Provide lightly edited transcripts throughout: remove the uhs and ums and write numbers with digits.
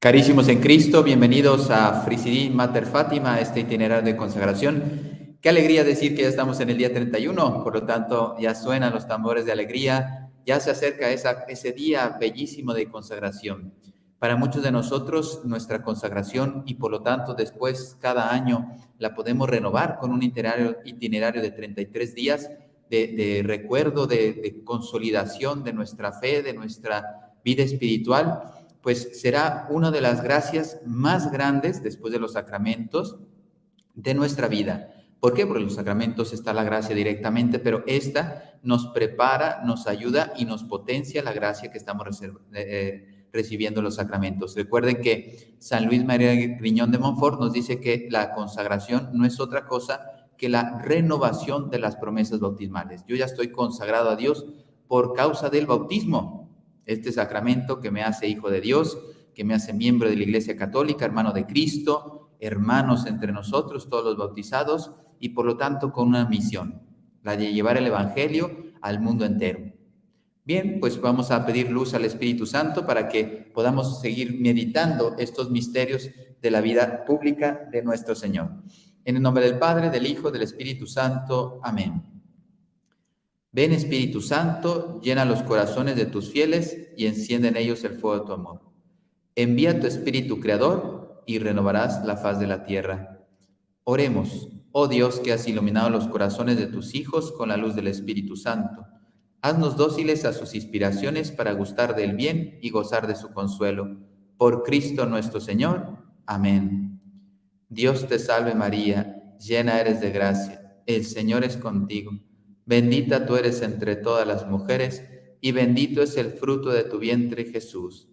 Carísimos en Cristo, bienvenidos a Frisidín Mater Fátima, este itinerario de consagración. Qué alegría decir que ya estamos en el día 31, por lo tanto ya suenan los tambores de alegría, ya se acerca ese día bellísimo de consagración. Para muchos de nosotros, nuestra consagración y por lo tanto después cada año la podemos renovar con un itinerario de 33 días de recuerdo, de consolidación de nuestra fe, de nuestra vida espiritual. Pues será una de las gracias más grandes después de los sacramentos de nuestra vida. ¿Por qué? Porque en los sacramentos está la gracia directamente, pero esta nos prepara, nos ayuda y nos potencia la gracia que estamos recibiendo en los sacramentos. Recuerden que San Luis María Griñón de Montfort nos dice que la consagración no es otra cosa que la renovación de las promesas bautismales. Yo ya estoy consagrado a Dios por causa del bautismo. Este sacramento que me hace hijo de Dios, que me hace miembro de la Iglesia Católica, hermano de Cristo, hermanos entre nosotros, todos los bautizados, y por lo tanto con una misión, la de llevar el Evangelio al mundo entero. Bien, pues vamos a pedir luz al Espíritu Santo para que podamos seguir meditando estos misterios de la vida pública de nuestro Señor. En el nombre del Padre, del Hijo, del Espíritu Santo. Amén. Ven, Espíritu Santo, llena los corazones de tus fieles y enciende en ellos el fuego de tu amor. Envía tu Espíritu Creador y renovarás la faz de la tierra. Oremos, oh Dios, que has iluminado los corazones de tus hijos con la luz del Espíritu Santo. Haznos dóciles a sus inspiraciones para gustar del bien y gozar de su consuelo. Por Cristo nuestro Señor. Amén. Dios te salve María, llena eres de gracia, el Señor es contigo. Bendita tú eres entre todas las mujeres, y bendito es el fruto de tu vientre, Jesús.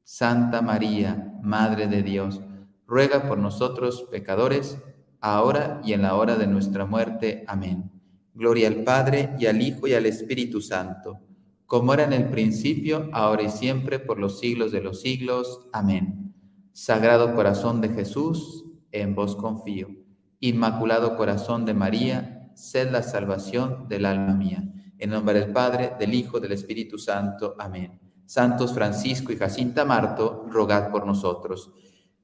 Santa María, Madre de Dios, ruega por nosotros pecadores, ahora y en la hora de nuestra muerte. Amén. Gloria al Padre, y al Hijo, y al Espíritu Santo, como era en el principio, ahora y siempre, por los siglos de los siglos. Amén. Sagrado corazón de Jesús, en vos confío. Inmaculado corazón de María, sed la salvación del alma mía. En nombre del Padre, del Hijo, del Espíritu Santo. Amén. Santos Francisco y Jacinta Marto, rogad por nosotros.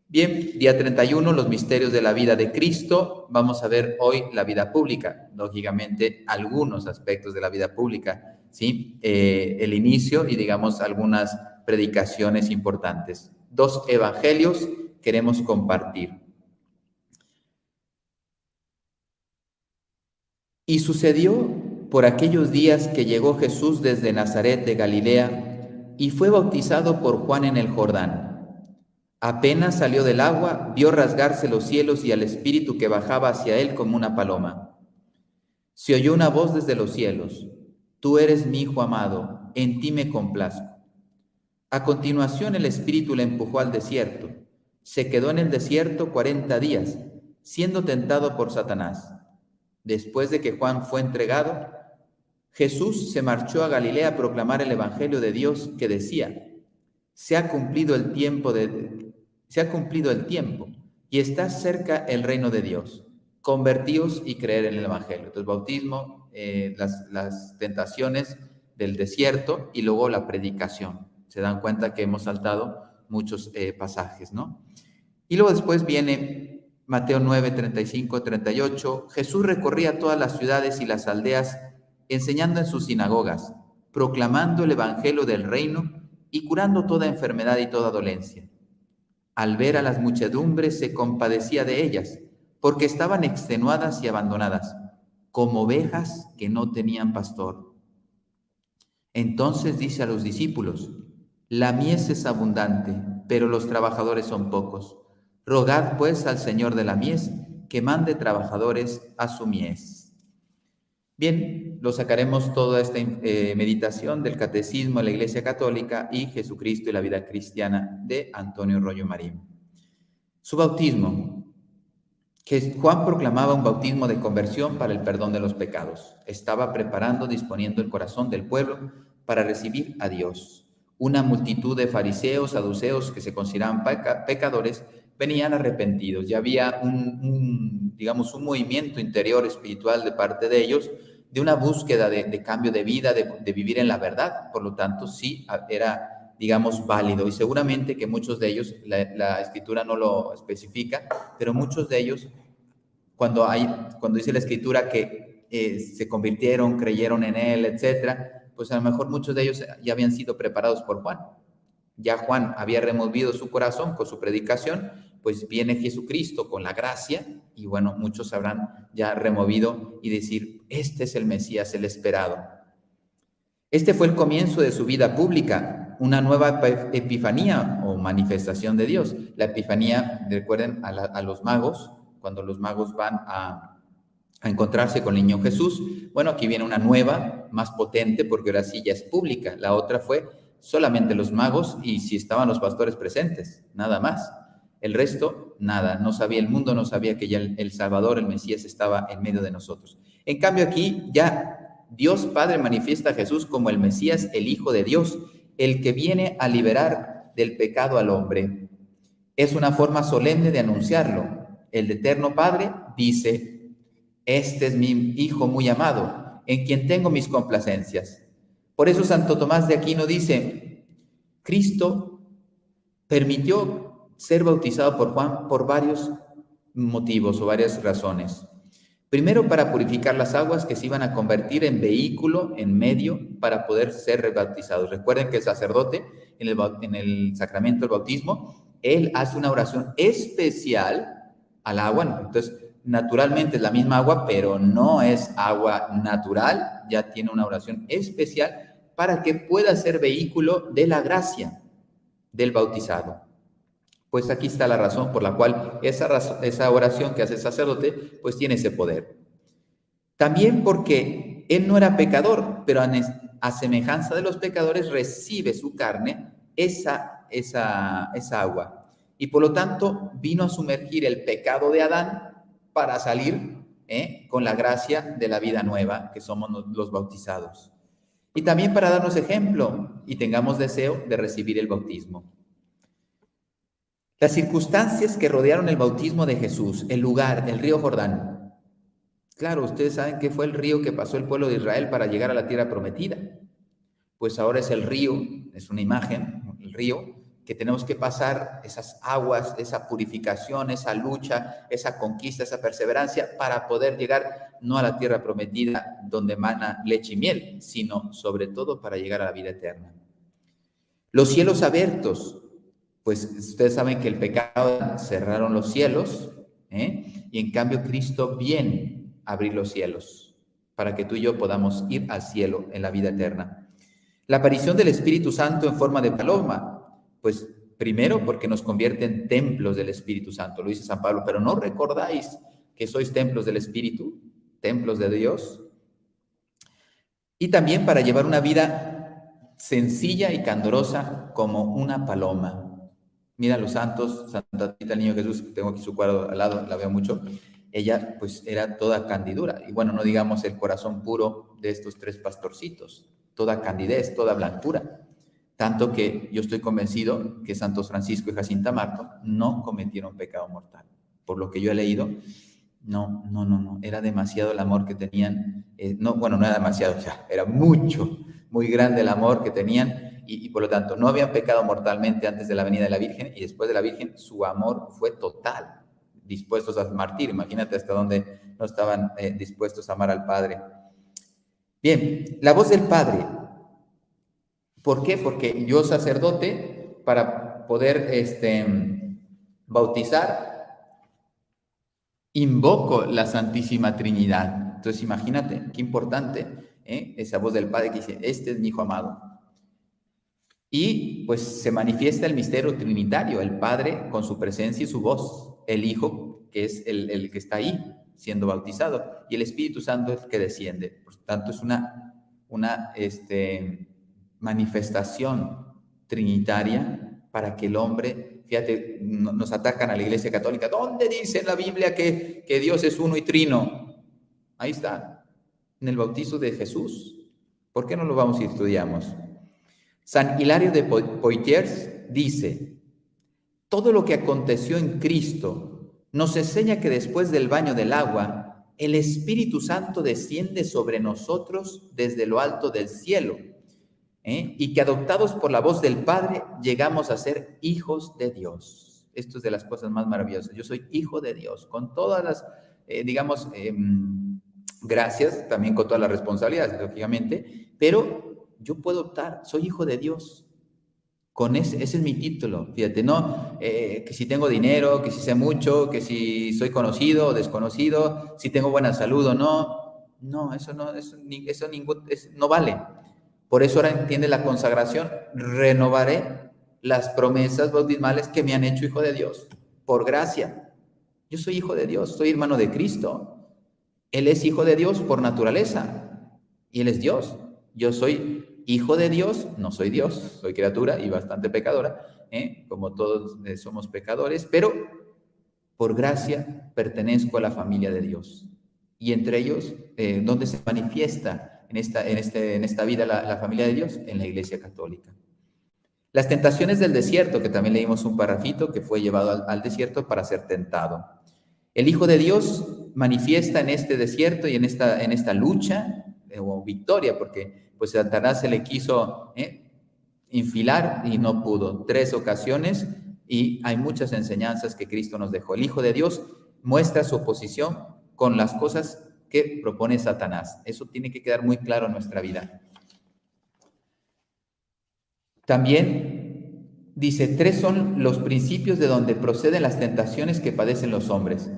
Bien, día 31, los misterios de la vida de Cristo. Vamos a ver hoy la vida pública, lógicamente algunos aspectos de la vida pública, ¿sí? El inicio y digamos algunas predicaciones importantes. 2 evangelios queremos compartir. Y sucedió por aquellos días que llegó Jesús desde Nazaret de Galilea y fue bautizado por Juan en el Jordán. Apenas salió del agua, vio rasgarse los cielos y al Espíritu que bajaba hacia él como una paloma. Se oyó una voz desde los cielos: Tú eres mi Hijo amado, en ti me complazco. A continuación el Espíritu le empujó al desierto. Se quedó en el desierto 40 días, siendo tentado por Satanás. Después de que Juan fue entregado, Jesús se marchó a Galilea a proclamar el Evangelio de Dios que decía: se ha cumplido el tiempo y está cerca el reino de Dios. Convertíos y creer en el Evangelio. Entonces, bautismo, las tentaciones del desierto y luego la predicación. Se dan cuenta que hemos saltado muchos pasajes, ¿no? Y luego después viene Mateo 9, 35, 38. Jesús recorría todas las ciudades y las aldeas, enseñando en sus sinagogas, proclamando el evangelio del reino y curando toda enfermedad y toda dolencia. Al ver a las muchedumbres se compadecía de ellas, porque estaban extenuadas y abandonadas, como ovejas que no tenían pastor. Entonces dice a los discípulos: la mies es abundante, pero los trabajadores son pocos. Rogad pues al Señor de la mies que mande trabajadores a su mies. Bien, lo sacaremos toda esta meditación del Catecismo de la Iglesia Católica y Jesucristo y la vida cristiana de Antonio Rollo Marín. Su bautismo, que Juan proclamaba un bautismo de conversión para el perdón de los pecados. Estaba preparando, disponiendo el corazón del pueblo para recibir a Dios. Una multitud de fariseos, saduceos que se consideraban pecadores venían arrepentidos. Ya había un movimiento interior espiritual de parte de ellos, de una búsqueda de cambio de vida, de vivir en la verdad. Por lo tanto, sí, era digamos, válido. Y seguramente que muchos de ellos, la Escritura no lo especifica, pero muchos de ellos, cuando dice la Escritura que se convirtieron, creyeron en Él, etcétera, pues a lo mejor muchos de ellos ya habían sido preparados por Juan. Ya Juan había removido su corazón con su predicación, pues viene Jesucristo con la gracia y bueno, muchos habrán ya removido y decir, este es el Mesías, el esperado. Este fue el comienzo de su vida pública, una nueva epifanía o manifestación de Dios. La epifanía, recuerden a los magos, cuando los magos van a encontrarse con el niño Jesús. Bueno, aquí viene una nueva, más potente, porque ahora sí ya es pública. La otra fue solamente los magos y si estaban los pastores presentes, nada más. El resto, nada, no sabía, el mundo no sabía que ya el Salvador, el Mesías, estaba en medio de nosotros. En cambio aquí ya Dios Padre manifiesta a Jesús como el Mesías, el Hijo de Dios, el que viene a liberar del pecado al hombre. Es una forma solemne de anunciarlo. El Eterno Padre dice, este es mi Hijo muy amado, en quien tengo mis complacencias. Por eso Santo Tomás de Aquino dice, Cristo permitió ser bautizado por Juan por varios motivos o varias razones. Primero, para purificar las aguas que se iban a convertir en vehículo, en medio, para poder ser rebautizados. Recuerden que el sacerdote, en el sacramento del bautismo, él hace una oración especial al agua. Entonces, naturalmente es la misma agua, pero no es agua natural, ya tiene una oración especial para que pueda ser vehículo de la gracia del bautizado. Pues aquí está la razón por la cual esa oración que hace el sacerdote, pues tiene ese poder. También porque él no era pecador, pero a semejanza de los pecadores recibe su carne esa agua. Y por lo tanto vino a sumergir el pecado de Adán para salir con la gracia de la vida nueva que somos los bautizados. Y también para darnos ejemplo y tengamos deseo de recibir el bautismo. Las circunstancias que rodearon el bautismo de Jesús, el lugar, el río Jordán. Claro, ustedes saben que fue el río que pasó el pueblo de Israel para llegar a la tierra prometida. Pues ahora es el río, es una imagen, el río, que tenemos que pasar esas aguas, esa purificación, esa lucha, esa conquista, esa perseverancia para poder llegar no a la tierra prometida donde mana leche y miel, sino sobre todo para llegar a la vida eterna. Los cielos abiertos. Pues ustedes saben que el pecado cerraron los cielos, y en cambio Cristo viene a abrir los cielos para que tú y yo podamos ir al cielo en la vida eterna. La aparición del Espíritu Santo en forma de paloma, pues primero porque nos convierte en templos del Espíritu Santo, lo dice San Pablo, pero ¿no recordáis que sois templos del Espíritu, templos de Dios? Y también para llevar una vida sencilla y candorosa como una paloma. Mira los santos, Santa Tita, el Niño Jesús, tengo aquí su cuadro al lado, la veo mucho. Ella pues era toda candidura, y bueno, no digamos el corazón puro de estos tres pastorcitos, toda candidez, toda blancura. Tanto que yo estoy convencido que Santos Francisco y Jacinta Marto no cometieron pecado mortal. Por lo que yo he leído, no, era demasiado el amor que tenían. No era demasiado, ya, era mucho, muy grande el amor que tenían. Y por lo tanto no habían pecado mortalmente antes de la venida de la Virgen y después de la Virgen su amor fue total, dispuestos a martir. Imagínate hasta dónde no estaban dispuestos a amar al Padre. Bien, la voz del Padre. ¿Por qué? Porque yo sacerdote, para poder bautizar, invoco la Santísima Trinidad. Entonces imagínate, qué importante esa voz del Padre que dice, este es mi Hijo amado. Y pues se manifiesta el misterio trinitario, el Padre con su presencia y su voz, el Hijo que es el que está ahí siendo bautizado y el Espíritu Santo el que desciende. Por tanto es una manifestación trinitaria para que el hombre, fíjate, nos atacan a la Iglesia Católica. ¿Dónde dice en la Biblia que Dios es uno y trino? Ahí está, en el bautizo de Jesús. ¿Por qué no lo vamos y estudiamos? San Hilario de Poitiers dice, todo lo que aconteció en Cristo nos enseña que después del baño del agua, el Espíritu Santo desciende sobre nosotros desde lo alto del cielo Y que adoptados por la voz del Padre, llegamos a ser hijos de Dios. Esto es de las cosas más maravillosas. Yo soy hijo de Dios, con todas las, gracias, también con todas las responsabilidades, lógicamente, pero yo puedo optar, soy hijo de Dios. Con ese es mi título, fíjate, no que si tengo dinero, que si sé mucho, que si soy conocido o desconocido, si tengo buena salud o no, eso no vale. Por eso ahora entiende la consagración, renovaré las promesas bautismales que me han hecho hijo de Dios, por gracia. Yo soy hijo de Dios, soy hermano de Cristo. Él es hijo de Dios por naturaleza y Él es Dios. Yo soy hijo de Dios, no soy Dios, soy criatura y bastante pecadora, como todos somos pecadores, pero por gracia pertenezco a la familia de Dios. Y entre ellos, ¿dónde se manifiesta en esta vida la familia de Dios? En la Iglesia Católica. Las tentaciones del desierto, que también leímos un parrafito, que fue llevado al desierto para ser tentado. El Hijo de Dios manifiesta en este desierto y en esta lucha, o victoria, porque pues Satanás se le quiso infilar y no pudo. 3 ocasiones, y hay muchas enseñanzas que Cristo nos dejó. El Hijo de Dios muestra su oposición con las cosas que propone Satanás. Eso tiene que quedar muy claro en nuestra vida. También dice, 3 son los principios de donde proceden las tentaciones que padecen los hombres: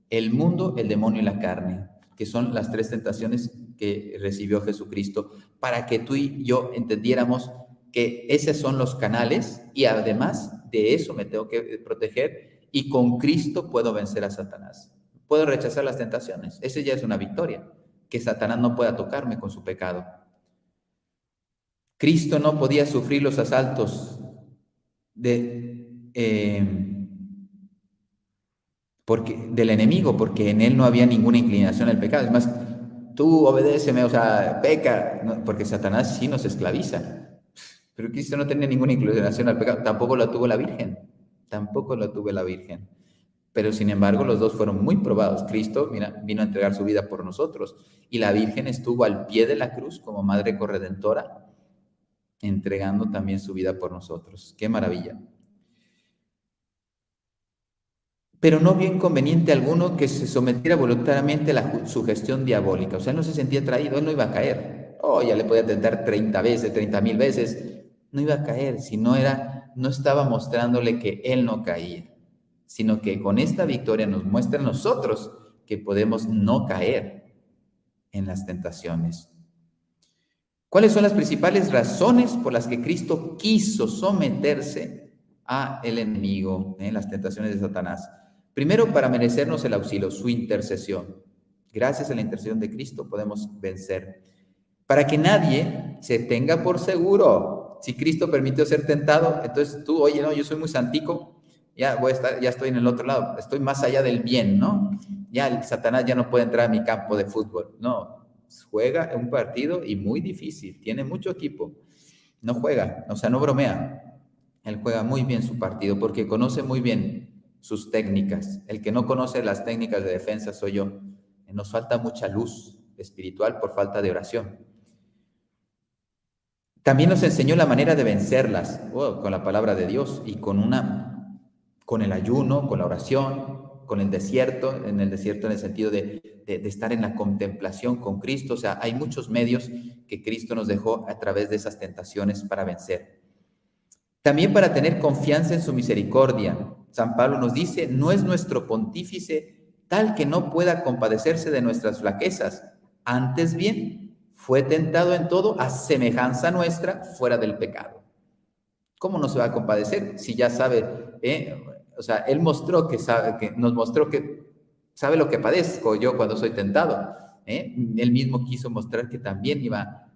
el mundo, el demonio y la carne, que son las 3 tentaciones que recibió Jesucristo, para que tú y yo entendiéramos que esos son los canales, y además de eso me tengo que proteger, y con Cristo puedo vencer a Satanás. Puedo rechazar las tentaciones. Esa ya es una victoria, que Satanás no pueda tocarme con su pecado. Cristo no podía sufrir los asaltos del enemigo, porque en él no había ninguna inclinación al pecado. Es más, tú obedéceme, o sea, peca, no, porque Satanás sí nos esclaviza. Pero Cristo no tenía ninguna inclinación al pecado, tampoco lo tuvo la Virgen, Pero sin embargo, los dos fueron muy probados. Cristo, mira, vino a entregar su vida por nosotros, y la Virgen estuvo al pie de la cruz como madre corredentora, entregando también su vida por nosotros. ¡Qué maravilla! Pero no vio inconveniente alguno que se sometiera voluntariamente a la sugestión diabólica. O sea, él no se sentía atraído, él no iba a caer. Ya le podía tentar 30 veces, 30,000 veces. No iba a caer, si no estaba mostrándole que él no caía, sino que con esta victoria nos muestra a nosotros que podemos no caer en las tentaciones. ¿Cuáles son las principales razones por las que Cristo quiso someterse a el enemigo, en las tentaciones de Satanás? Primero, para merecernos el auxilio, su intercesión. Gracias a la intercesión de Cristo podemos vencer. Para que nadie se tenga por seguro. Si Cristo permitió ser tentado, entonces tú, oye, no, yo soy muy santico, ya estoy en el otro lado, estoy más allá del bien, ¿no? Ya el Satanás ya no puede entrar a mi campo de fútbol. No, juega un partido y muy difícil, tiene mucho equipo. No juega, o sea, no bromea. Él juega muy bien su partido porque conoce muy bien sus técnicas. El que no conoce las técnicas de defensa soy yo. Nos falta mucha luz espiritual por falta de oración. También nos enseñó la manera de vencerlas, con la palabra de Dios y con el ayuno, con la oración, con el desierto, en el sentido de estar en la contemplación con Cristo. O sea, hay muchos medios que Cristo nos dejó a través de esas tentaciones para vencer. También para tener confianza en su misericordia. San Pablo nos dice, no es nuestro pontífice tal que no pueda compadecerse de nuestras flaquezas, antes bien, fue tentado en todo a semejanza nuestra, fuera del pecado. ¿Cómo no se va a compadecer si ya sabe? O sea, él nos mostró que sabe lo que padezco yo cuando soy tentado. Él mismo quiso mostrar que también iba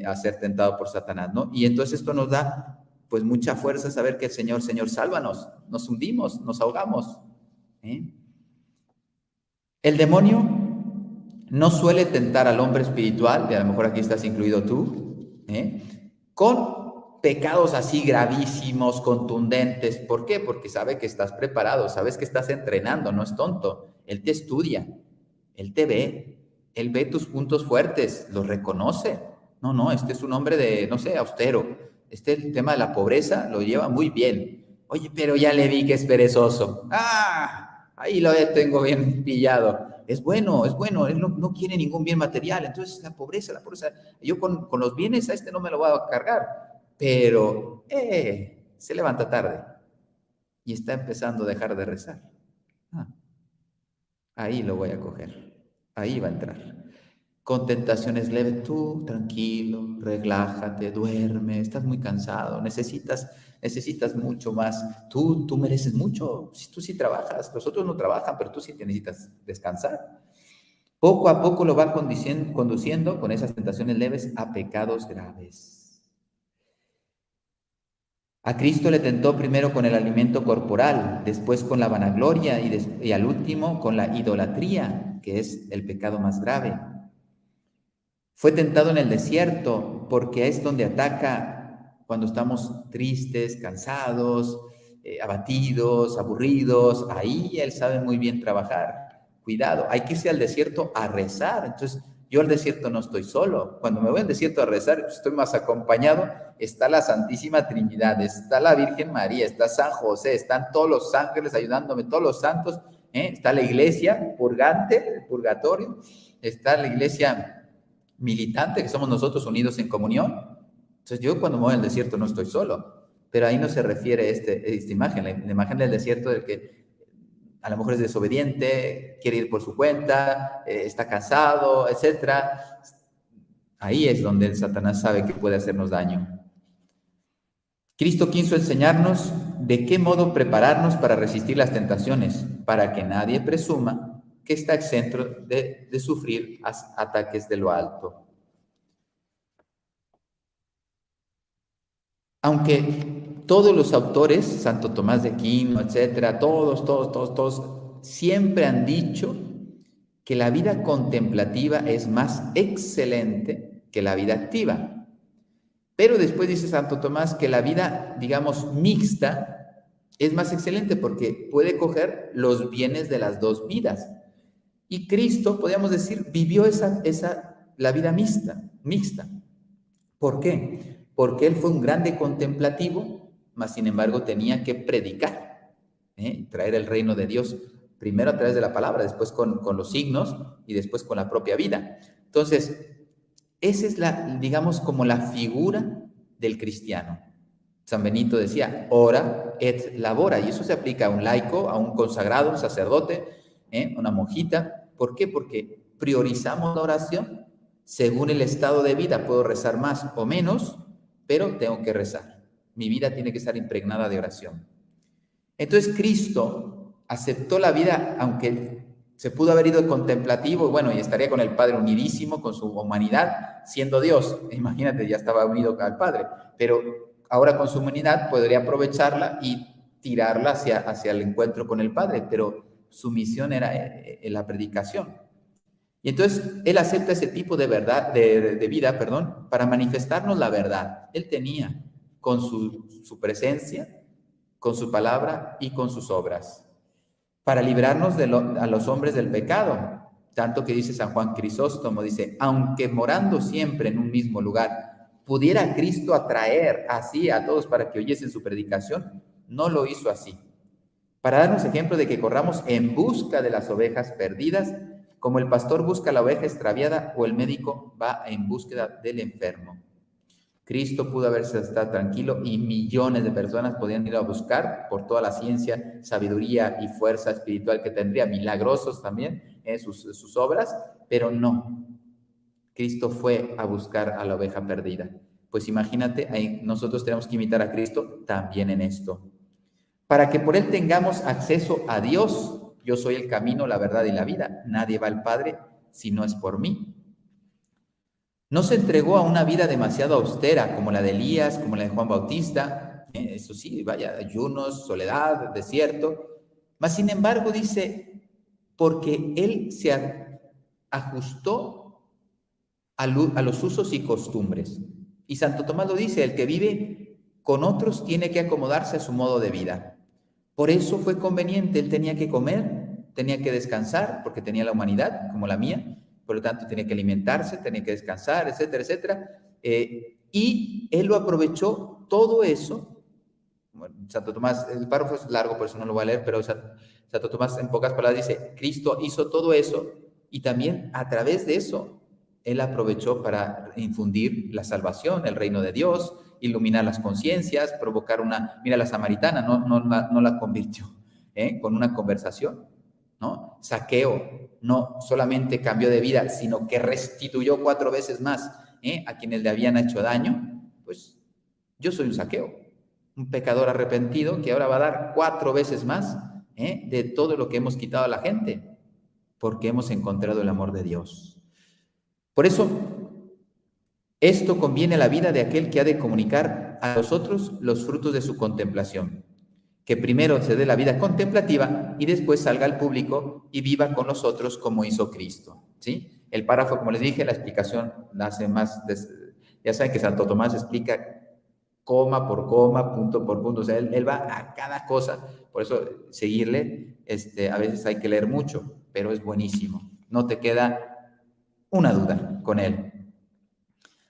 a ser tentado por Satanás, ¿no? Y entonces esto nos da pues mucha fuerza saber que el Señor, sálvanos, nos hundimos, nos ahogamos. El demonio no suele tentar al hombre espiritual, y a lo mejor aquí estás incluido tú, con pecados así gravísimos, contundentes. ¿Por qué? Porque sabe que estás preparado, sabes que estás entrenando, no es tonto. Él te estudia, él te ve, él ve tus puntos fuertes, los reconoce, No, no, este es un hombre de, no sé, austero. El tema de la pobreza lo lleva muy bien. Oye, pero ya le vi que es perezoso. ¡Ah! Ahí lo tengo bien pillado. Es bueno, él no quiere ningún bien material. Entonces, la pobreza. Yo con los bienes a este no me lo voy a cargar. Pero, se levanta tarde y está empezando a dejar de rezar. Ah, ahí lo voy a coger. Ahí va a entrar. Con tentaciones leves, tú tranquilo, relájate, duerme, estás muy cansado, necesitas mucho más. Tú mereces mucho, si tú sí trabajas, los otros no trabajan, pero tú sí te necesitas descansar. Poco a poco lo va conduciendo con esas tentaciones leves a pecados graves. A Cristo le tentó primero con el alimento corporal, después con la vanagloria y al último con la idolatría, que es el pecado más grave. Fue tentado en el desierto porque es donde ataca cuando estamos tristes, cansados, abatidos, aburridos. Ahí él sabe muy bien trabajar. Cuidado, hay que irse al desierto a rezar. Entonces, yo al desierto no estoy solo. Cuando me voy al desierto a rezar, estoy más acompañado. Está la Santísima Trinidad, está la Virgen María, está San José, están todos los ángeles ayudándome, todos los santos. Está la iglesia purgante, el purgatorio. Está la iglesia militante, que somos nosotros unidos en comunión. Entonces yo cuando me voy al desierto no estoy solo, pero ahí no se refiere esta imagen, la imagen del desierto del que a lo mejor es desobediente, quiere ir por su cuenta, está cansado, etcétera. Ahí es donde el Satanás sabe que puede hacernos daño. Cristo quiso enseñarnos de qué modo prepararnos para resistir las tentaciones, para que nadie presuma que está exento de sufrir ataques de lo alto. Aunque todos los autores, Santo Tomás de Aquino, etcétera, todos, siempre han dicho que la vida contemplativa es más excelente que la vida activa. Pero después dice Santo Tomás que la vida, digamos, mixta es más excelente porque puede coger los bienes de las dos vidas. Y Cristo, podríamos decir, vivió la vida mixta. ¿Por qué? Porque él fue un grande contemplativo, mas sin embargo tenía que predicar, traer el reino de Dios, primero a través de la palabra, después con los signos y después con la propia vida. Entonces, esa es digamos, como la figura del cristiano. San Benito decía, ora et labora, y eso se aplica a un laico, a un consagrado, un sacerdote, una monjita. ¿Por qué? Porque priorizamos la oración según el estado de vida. Puedo rezar más o menos, pero tengo que rezar. Mi vida tiene que estar impregnada de oración. Entonces Cristo aceptó la vida, aunque se pudo haber ido contemplativo, bueno, y estaría con el Padre unidísimo, con su humanidad, siendo Dios. Imagínate, ya estaba unido al Padre, pero ahora con su humanidad podría aprovecharla y tirarla hacia el encuentro con el Padre, pero su misión era la predicación. Y entonces él acepta ese tipo de vida, para manifestarnos la verdad. Él tenía con su presencia, con su palabra y con sus obras, para librarnos a los hombres del pecado. Tanto que dice San Juan Crisóstomo, dice, aunque morando siempre en un mismo lugar, pudiera Cristo atraer así a todos para que oyesen su predicación, no lo hizo así. Para darnos ejemplo de que corramos en busca de las ovejas perdidas, como el pastor busca la oveja extraviada o el médico va en búsqueda del enfermo. Cristo pudo haberse estado tranquilo y millones de personas podían ir a buscar por toda la ciencia, sabiduría y fuerza espiritual que tendría, milagrosos también en sus obras, pero no. Cristo fue a buscar a la oveja perdida. Pues imagínate, nosotros tenemos que imitar a Cristo también en esto. Para que por él tengamos acceso a Dios. Yo soy el camino, la verdad y la vida. Nadie va al Padre si no es por mí. No se entregó a una vida demasiado austera, como la de Elías, como la de Juan Bautista. Eso sí, vaya, ayunos, soledad, desierto. Mas, sin embargo, dice, porque él se ajustó a los usos y costumbres. Y Santo Tomás lo dice, el que vive con otros tiene que acomodarse a su modo de vida. Por eso fue conveniente, él tenía que comer, tenía que descansar, porque tenía la humanidad, como la mía, por lo tanto tenía que alimentarse, tenía que descansar, etcétera, etcétera. Y él lo aprovechó todo eso. Bueno, Santo Tomás, el párrafo es largo, por eso no lo voy a leer, pero Santo Tomás en pocas palabras dice, Cristo hizo todo eso y también a través de eso, él aprovechó para infundir la salvación, el reino de Dios, iluminar las conciencias, provocar mira la samaritana, no la convirtió, con una conversación, ¿no? Saqueo, no solamente cambió de vida, sino que restituyó 4 veces más, a quienes le habían hecho daño. Pues yo soy un Saqueo, un pecador arrepentido que ahora va a dar 4 veces más, de todo lo que hemos quitado a la gente, porque hemos encontrado el amor de Dios. Por eso, esto conviene a la vida de aquel que ha de comunicar a los otros los frutos de su contemplación, que primero se dé la vida contemplativa y después salga al público y viva con los otros como hizo Cristo, ¿sí? El párrafo, como les dije, la explicación la hace más, ya saben que Santo Tomás explica coma por coma, punto por punto, o sea, él va a cada cosa, por eso seguirle, a veces hay que leer mucho, pero es buenísimo, no te queda una duda con él.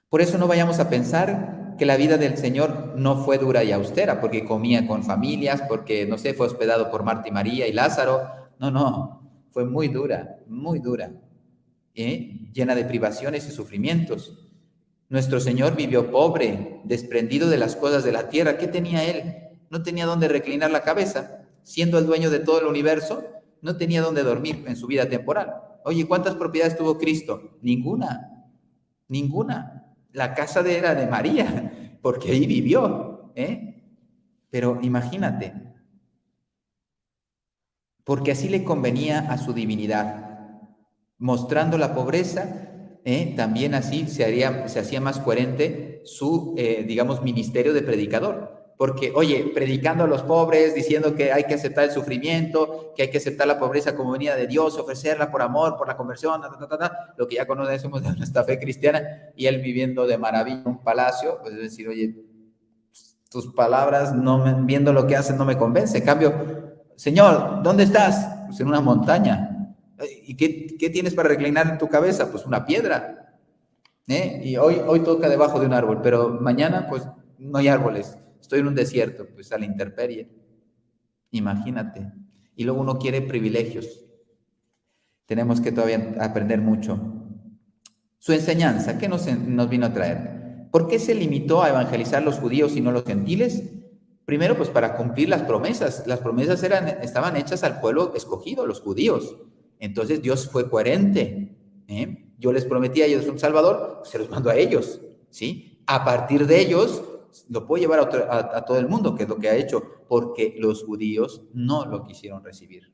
Por eso no vayamos a pensar que la vida del Señor no fue dura y austera, porque comía con familias, porque, no sé, fue hospedado por Marta y María y Lázaro. No, fue muy dura, llena de privaciones y sufrimientos. Nuestro Señor vivió pobre, desprendido de las cosas de la tierra. ¿Qué tenía Él? No tenía dónde reclinar la cabeza. Siendo el dueño de todo el universo, no tenía dónde dormir en su vida temporal. Oye, ¿cuántas propiedades tuvo Cristo? Ninguna. La casa era de María, porque ahí vivió, Pero imagínate, porque así le convenía a su divinidad, mostrando la pobreza, también así se hacía más coherente su, digamos, ministerio de predicador. Porque, oye, predicando a los pobres, diciendo que hay que aceptar el sufrimiento, que hay que aceptar la pobreza como venida de Dios, ofrecerla por amor, por la conversión, lo que ya conocemos de nuestra fe cristiana, y él viviendo de maravilla en un palacio, pues es decir, oye, tus palabras, viendo lo que hacen, no me convence. En cambio, Señor, ¿dónde estás? Pues en una montaña. ¿Y qué tienes para reclinar en tu cabeza? Pues una piedra. Y hoy toca debajo de un árbol, pero mañana pues no hay árboles. Estoy en un desierto, pues a la intemperie. Imagínate. Y luego uno quiere privilegios. Tenemos que todavía aprender mucho. Su enseñanza, ¿qué nos vino a traer? ¿Por qué se limitó a evangelizar los judíos y no los gentiles? Primero, pues para cumplir las promesas. Las promesas estaban hechas al pueblo escogido, los judíos. Entonces Dios fue coherente. Yo les prometí a ellos un Salvador, se los mando a ellos, ¿sí? A partir de ellos, lo puedo llevar a todo el mundo, que es lo que ha hecho, porque los judíos no lo quisieron recibir.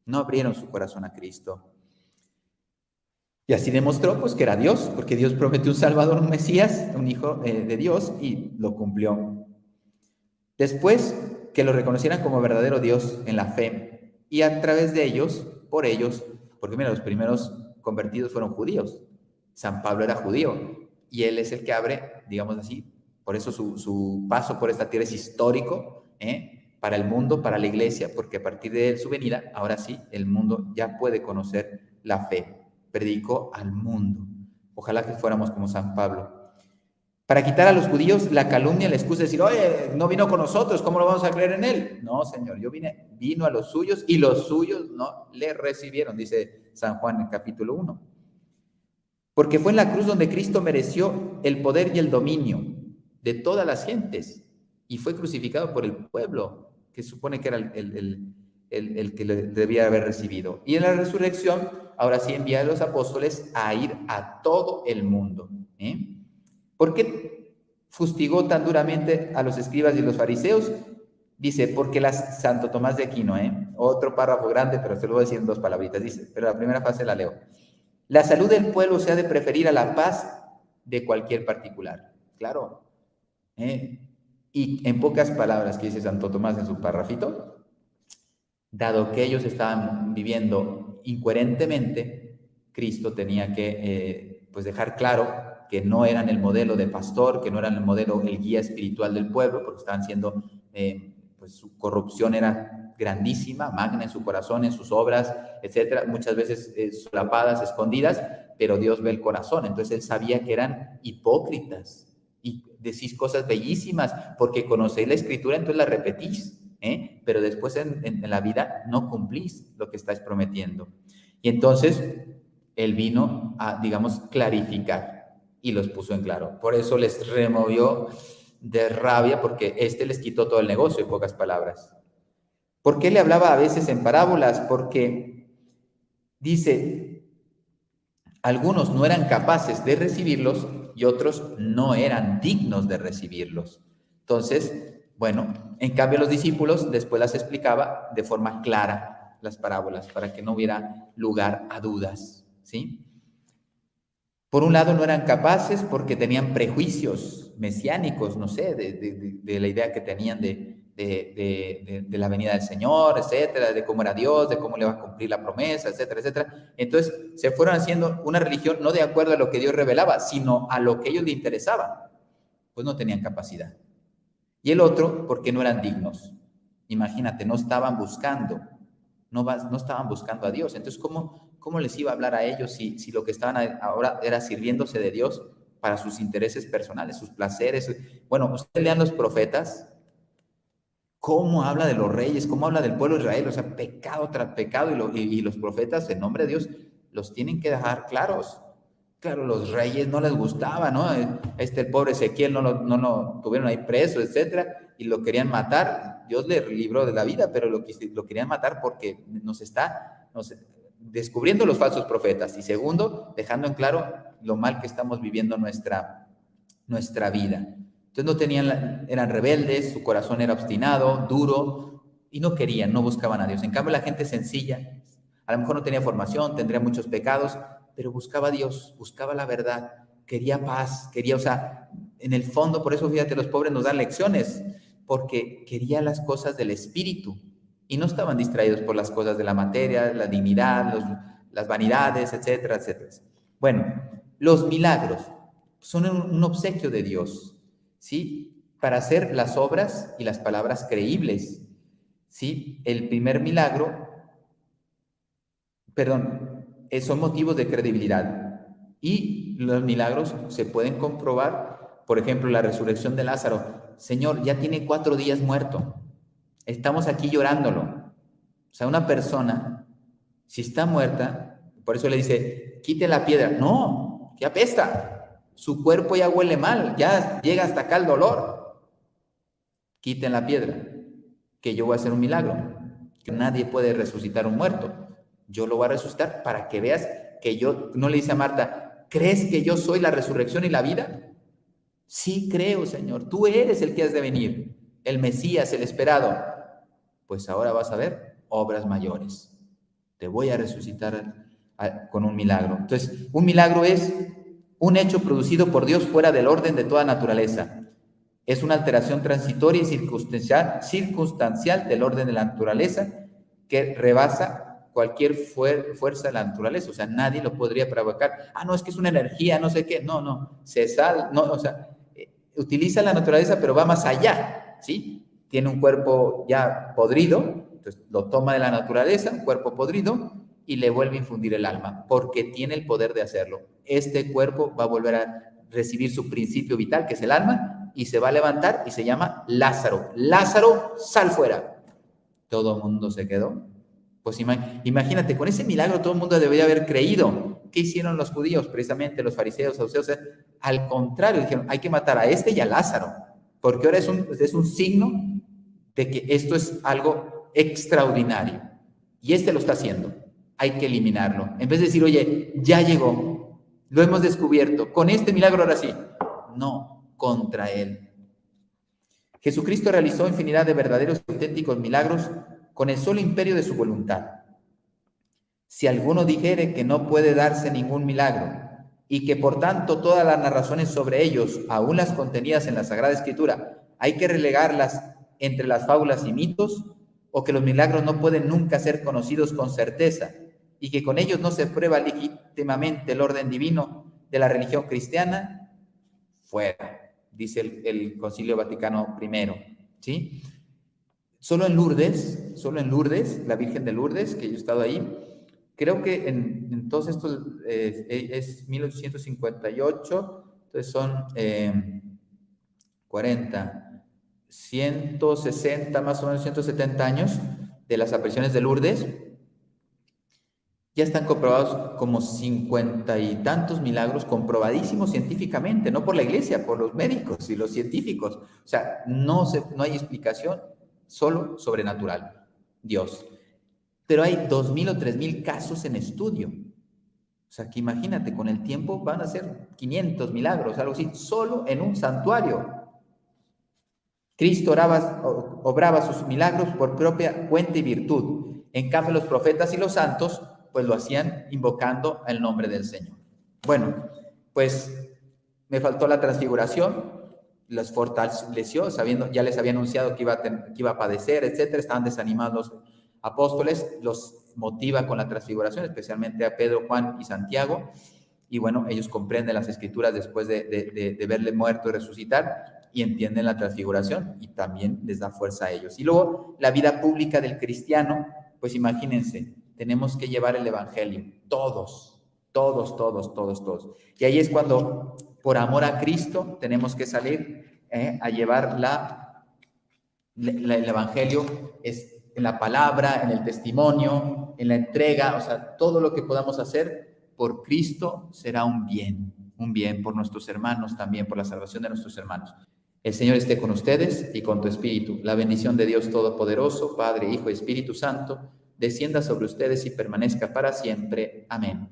No abrieron su corazón a Cristo. Y así demostró pues que era Dios, porque Dios prometió un Salvador, un Mesías, un hijo de Dios, y lo cumplió. Después, que lo reconocieran como verdadero Dios en la fe, y a través de ellos, por ellos, porque mira, los primeros convertidos fueron judíos. San Pablo era judío, y él es el que abre, digamos así, por eso su paso por esta tierra es histórico, para el mundo, para la iglesia, porque a partir de su venida, ahora sí, el mundo ya puede conocer la fe. Predicó al mundo. Ojalá que fuéramos como San Pablo. Para quitar a los judíos la calumnia, la excusa de decir, oye, no vino con nosotros, ¿cómo lo vamos a creer en él? No, Señor, vino a los suyos y los suyos no le recibieron, dice San Juan en capítulo 1. Porque fue en la cruz donde Cristo mereció el poder y el dominio de todas las gentes y fue crucificado por el pueblo, que supone que era el que le debía haber recibido. Y en la resurrección, ahora sí envía a los apóstoles a ir a todo el mundo. ¿Por qué fustigó tan duramente a los escribas y los fariseos? Dice, porque Santo Tomás de Aquino, otro párrafo grande, pero se lo voy a decir en 2 palabritas, dice, pero la primera frase la leo. La salud del pueblo se ha de preferir a la paz de cualquier particular. Claro. Y en pocas palabras, que dice Santo Tomás en su párrafito, dado que ellos estaban viviendo incoherentemente, Cristo tenía que pues dejar claro que no eran el modelo de pastor, que no eran el modelo, el guía espiritual del pueblo, porque estaban siendo, pues su corrupción era grandísima, magna en su corazón, en sus obras, etcétera, muchas veces solapadas, escondidas, pero Dios ve el corazón. Entonces él sabía que eran hipócritas y decís cosas bellísimas porque conocéis la escritura, entonces la repetís, pero después en la vida no cumplís lo que estáis prometiendo. Y entonces él vino a, digamos, clarificar y los puso en claro. Por eso les removió de rabia, porque les quitó todo el negocio, en pocas palabras. ¿Por qué le hablaba a veces en parábolas? Porque dice, algunos no eran capaces de recibirlos y otros no eran dignos de recibirlos. Entonces, bueno, en cambio los discípulos después las explicaba de forma clara, las parábolas, para que no hubiera lugar a dudas, ¿sí? Por un lado no eran capaces porque tenían prejuicios mesiánicos, no sé, de la idea que tenían de la venida del Señor, etcétera, de cómo era Dios, de cómo le va a cumplir la promesa, etcétera, etcétera. Entonces se fueron haciendo una religión no de acuerdo a lo que Dios revelaba, sino a lo que a ellos les interesaba. Pues no tenían capacidad. Y el otro, porque no eran dignos. Imagínate, no estaban buscando, no estaban buscando a Dios. Entonces, ¿cómo les iba a hablar a ellos si lo que estaban ahora era sirviéndose de Dios para sus intereses personales, sus placeres? Bueno, ustedes lean los profetas, cómo habla de los reyes, cómo habla del pueblo de Israel, o sea, pecado tras pecado, y los profetas, en nombre de Dios, los tienen que dejar claros. Claro, los reyes no les gustaba, ¿no? El pobre Ezequiel no lo tuvieron ahí preso, etcétera, y lo querían matar. Dios le libró de la vida, pero lo querían matar porque nos está descubriendo los falsos profetas. Y segundo, dejando en claro lo mal que estamos viviendo nuestra vida. Entonces no tenían, eran rebeldes, su corazón era obstinado, duro, y no querían, no buscaban a Dios. En cambio, la gente sencilla, a lo mejor no tenía formación, tendría muchos pecados, pero buscaba a Dios, buscaba la verdad, quería paz, quería, o sea, en el fondo, por eso fíjate, los pobres nos dan lecciones, porque quería las cosas del espíritu, y no estaban distraídos por las cosas de la materia, la dignidad, las vanidades, etcétera, etcétera. Bueno, los milagros son un obsequio de Dios, ¿sí? Para hacer las obras y las palabras creíbles, ¿sí? El primer milagro, son motivos de credibilidad. Y los milagros se pueden comprobar, por ejemplo, la resurrección de Lázaro. Señor, ya tiene 4 días muerto. Estamos aquí llorándolo. O sea, una persona, si está muerta, por eso le dice, quite la piedra. No, que apesta. Su cuerpo ya huele mal, ya llega hasta acá el dolor. Quiten la piedra, que yo voy a hacer un milagro. Que nadie puede resucitar un muerto. Yo lo voy a resucitar para que veas que yo, no le dice a Marta, ¿crees que yo soy la resurrección y la vida? Sí creo, Señor, tú eres el que has de venir, el Mesías, el esperado. Pues ahora vas a ver obras mayores. Te voy a resucitar con un milagro. Entonces, un milagro es un hecho producido por Dios fuera del orden de toda naturaleza. Es una alteración transitoria y circunstancial del orden de la naturaleza que rebasa cualquier fuerza de la naturaleza. O sea, nadie lo podría provocar. No, es que es una energía, no sé qué. No, o sea, utiliza la naturaleza, pero va más allá, ¿sí? Tiene un cuerpo ya podrido, entonces lo toma de la naturaleza, un cuerpo podrido, y le vuelve a infundir el alma, porque tiene el poder de hacerlo. Este cuerpo va a volver a recibir su principio vital, que es el alma, y se va a levantar y se llama Lázaro. Lázaro, sal fuera. Todo el mundo se quedó. Pues imagínate, con ese milagro todo el mundo debería haber creído. ¿Qué hicieron los judíos? Precisamente los fariseos, saduceos. Al contrario, dijeron, hay que matar a este y a Lázaro, porque ahora es un signo de que esto es algo extraordinario. Y este lo está haciendo. Hay que eliminarlo. En vez de decir, oye, ya llegó, lo hemos descubierto, con este milagro ahora sí. No, contra él. Jesucristo realizó infinidad de verdaderos y auténticos milagros con el solo imperio de su voluntad. Si alguno dijere que no puede darse ningún milagro y que por tanto todas las narraciones sobre ellos, aún las contenidas en la Sagrada Escritura, hay que relegarlas entre las fábulas y mitos, o que los milagros no pueden nunca ser conocidos con certeza y que con ellos no se prueba legítimamente el orden divino de la religión cristiana, fuera, dice el Concilio Vaticano I, ¿sí? Solo en Lourdes, la Virgen de Lourdes, que yo he estado ahí, creo que en todos estos es 1858, entonces son 40, 160, más o menos 170 años de las apariciones de Lourdes. Ya están comprobados como 50 y tantos milagros, comprobadísimos científicamente, no por la iglesia, por los médicos y los científicos. O sea, no hay explicación, solo sobrenatural, Dios. Pero hay 2,000 o 3,000 casos en estudio. O sea, que imagínate, con el tiempo van a ser 500 milagros, algo así, solo en un santuario. Cristo obraba sus milagros por propia cuenta y virtud. En cambio, los profetas y los santos, pues lo hacían invocando el nombre del Señor. Bueno, pues me faltó la transfiguración, los fortaleció, sabiendo, ya les había anunciado que iba a padecer, etcétera. Estaban desanimados los apóstoles, los motiva con la transfiguración, especialmente a Pedro, Juan y Santiago. Y bueno, ellos comprenden las escrituras después de verle muerto y resucitar, y entienden la transfiguración, y también les da fuerza a ellos. Y luego, la vida pública del cristiano, pues imagínense, tenemos que llevar el evangelio, todos. Y ahí es cuando, por amor a Cristo, tenemos que salir a llevar el evangelio, es en la palabra, en el testimonio, en la entrega, o sea, todo lo que podamos hacer por Cristo será un bien por nuestros hermanos también, por la salvación de nuestros hermanos. El Señor esté con ustedes y con tu espíritu. La bendición de Dios Todopoderoso, Padre, Hijo y Espíritu Santo, descienda sobre ustedes y permanezca para siempre. Amén.